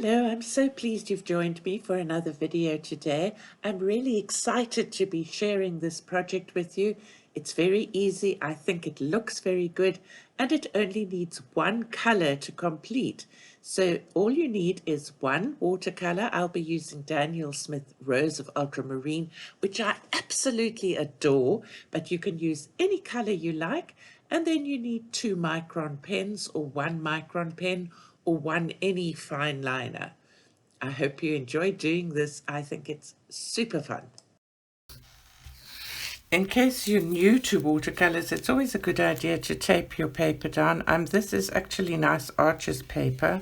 Hello, I'm so pleased you've joined me for another video today. I'm really excited to be sharing this project with you. It's very easy, I think it looks very good, and it only needs one color to complete. So all you need is one watercolor. I'll be using Daniel Smith Rose of Ultramarine, which I absolutely adore, but you can use any color you like. And then you need 2 micron pens or 1 micron pen or one any fine liner. I hope you enjoy doing this. I think it's super fun. In case you're new to watercolors, it's always a good idea to tape your paper down. This is actually nice Arches paper.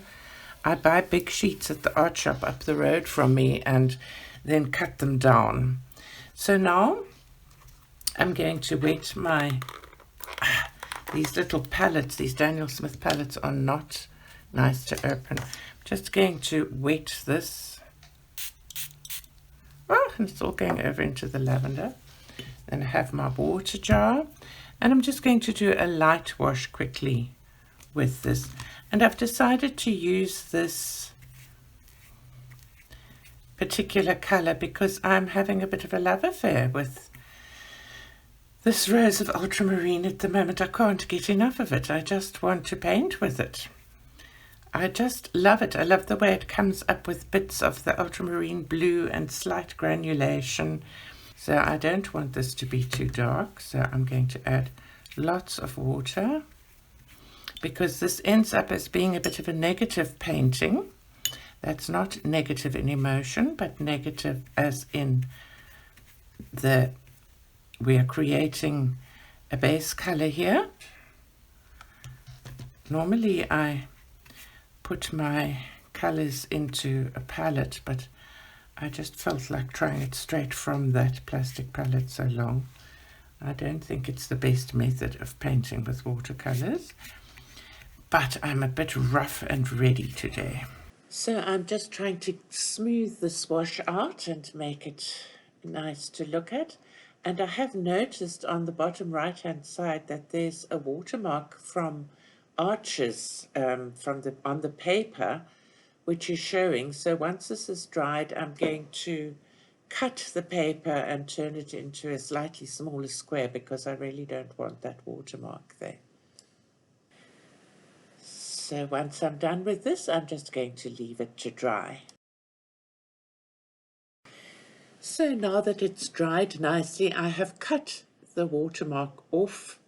I buy big sheets at the art shop up the road from me and then cut them down. So now I'm going to wet these little palettes. These Daniel Smith palettes are not nice to open. I'm just going to wet this. Oh, and it's all going over into the lavender. Then I have my water jar, and I'm just going to do a light wash quickly with this. And I've decided to use this particular color because I'm having a bit of a love affair with this Rose of Ultramarine at the moment. I can't get enough of it. I just want to paint with it. I just love it. I love the way it comes up with bits of the ultramarine blue and slight granulation. So I don't want this to be too dark. So I'm going to add lots of water because this ends up as being a bit of a negative painting. That's not negative in emotion, but negative as in we are creating a base color here. Normally I put my colors into a palette, but I just felt like trying it straight from that plastic palette so long. I don't think it's the best method of painting with watercolors, but I'm a bit rough and ready today. So I'm just trying to smooth the wash out and make it nice to look at. And I have noticed on the bottom right hand side that there's a watermark from Arches on the paper, which is showing. So once this is dried, I'm going to cut the paper and turn it into a slightly smaller square because I really don't want that watermark there. So once I'm done with this, I'm just going to leave it to dry. So now that it's dried nicely, I have cut the watermark off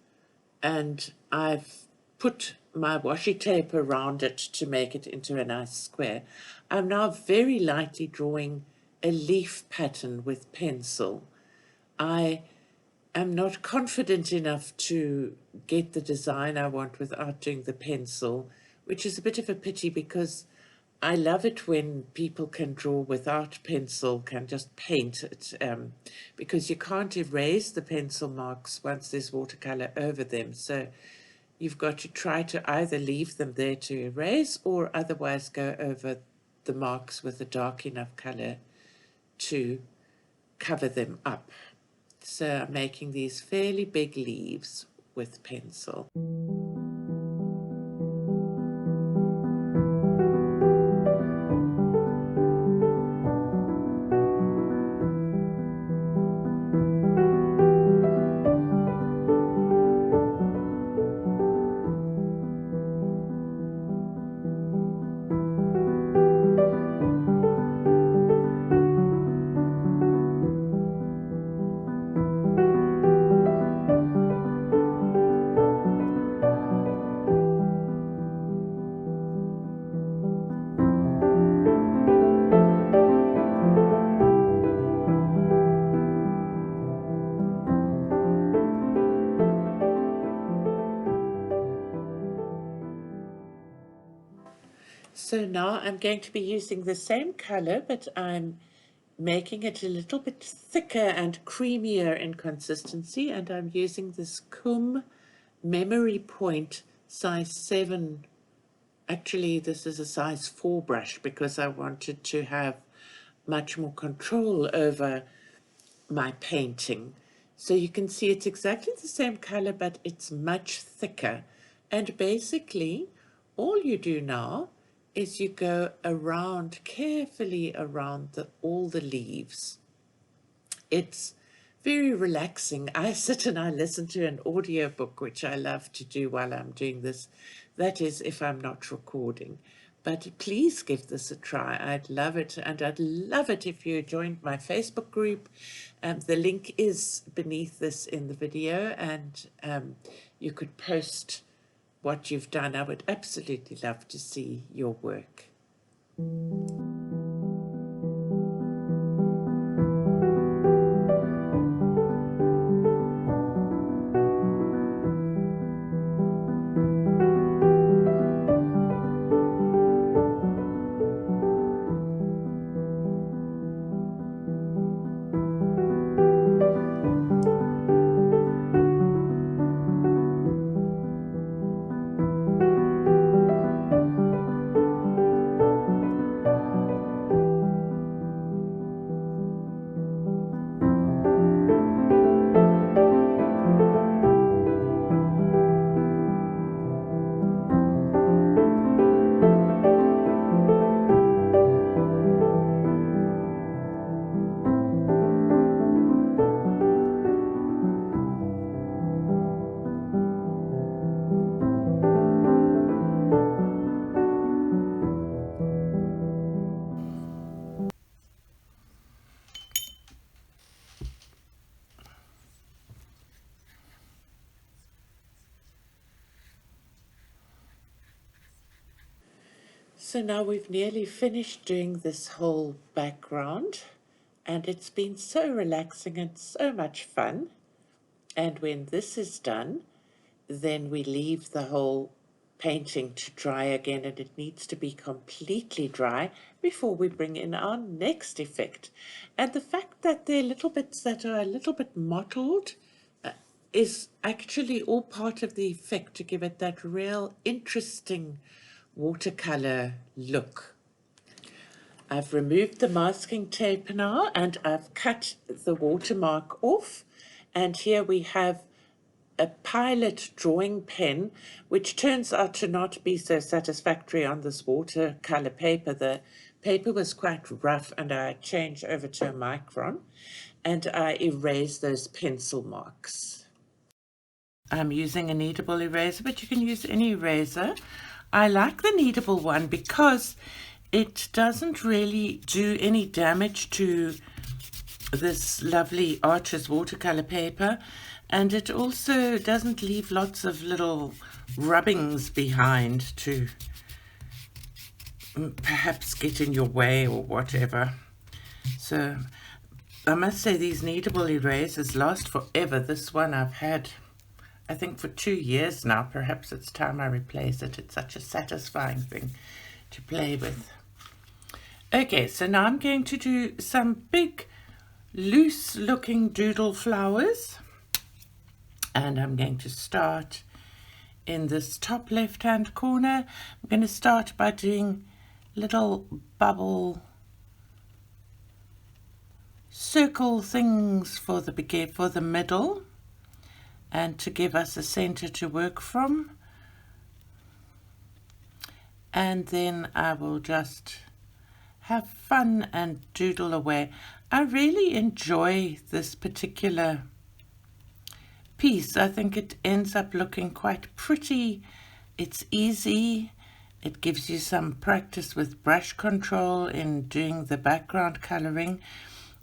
and I've put my washi tape around it to make it into a nice square. I'm now very lightly drawing a leaf pattern with pencil. I am not confident enough to get the design I want without doing the pencil, which is a bit of a pity because I love it when people can draw without pencil, can just paint it, because you can't erase the pencil marks once there's watercolor over them. So you've got to try to either leave them there to erase or otherwise go over the marks with a dark enough color to cover them up. So I'm making these fairly big leaves with pencil. So now I'm going to be using the same color, but I'm making it a little bit thicker and creamier in consistency, and I'm using this Kum Memory Point size 7. Actually, this is a size 4 brush because I wanted to have much more control over my painting. So you can see it's exactly the same color, but it's much thicker. And basically, all you do now is you go around, carefully around all the leaves. It's very relaxing. I sit and I listen to an audiobook, which I love to do while I'm doing this. That is if I'm not recording. But please give this a try. I'd love it. And I'd love it if you joined my Facebook group. The link is beneath this in the video, and you could post what you've done. I would absolutely love to see your work. So now we've nearly finished doing this whole background, and it's been so relaxing and so much fun. And when this is done, then we leave the whole painting to dry again, and it needs to be completely dry before we bring in our next effect. And the fact that there are little bits that are a little bit mottled is actually all part of the effect to give it that real interesting watercolor look. I've removed the masking tape now, and I've cut the watermark off, and here we have a pilot drawing pen, which turns out to not be so satisfactory on this watercolor paper. The paper was quite rough, and I changed over to a micron, and I erased those pencil marks. I'm using a kneadable eraser, but you can use any eraser. I like the kneadable one because it doesn't really do any damage to this lovely Arches watercolor paper, and it also doesn't leave lots of little rubbings behind to perhaps get in your way or whatever. So I must say these kneadable erasers last forever. This one I've had, I think, for 2 years now. Perhaps it's time I replace it. It's such a satisfying thing to play with. Okay, so now I'm going to do some big loose looking doodle flowers, and I'm going to start in this top left hand corner. I'm going to start by doing little bubble circle things for the middle, and to give us a center to work from. And then I will just have fun and doodle away. I really enjoy this particular piece. I think it ends up looking quite pretty. It's easy. It gives you some practice with brush control in doing the background coloring.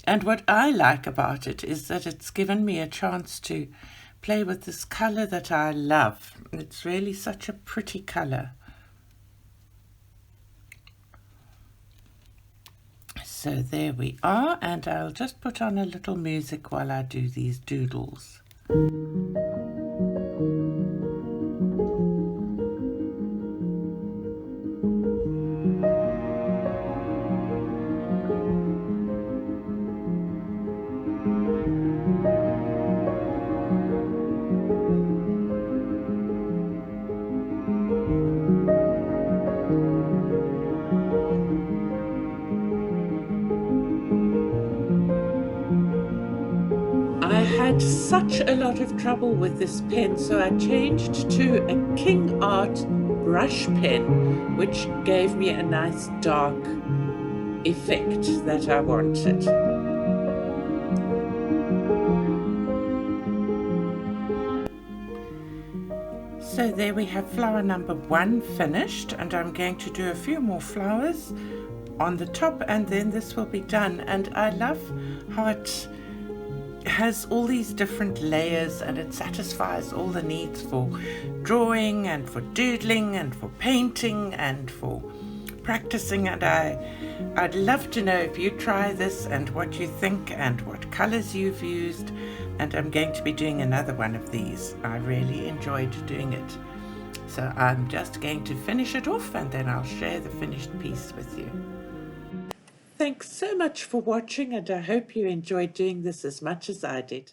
And what I like about it is that it's given me a chance to play with this color that I love. It's really such a pretty color. So there we are, and I'll just put on a little music while I do these doodles. I had such a lot of trouble with this pen, so I changed to a King Art brush pen, which gave me a nice dark effect that I wanted. So there we have flower number 1 finished, and I'm going to do a few more flowers on the top and then this will be done. And I love how it has all these different layers and it satisfies all the needs for drawing and for doodling and for painting and for practicing. And I'd love to know if you try this and what you think and what colors you've used. And I'm going to be doing another one of these. I really enjoyed doing it. So I'm just going to finish it off and then I'll share the finished piece with you. Thanks so much for watching, and I hope you enjoyed doing this as much as I did.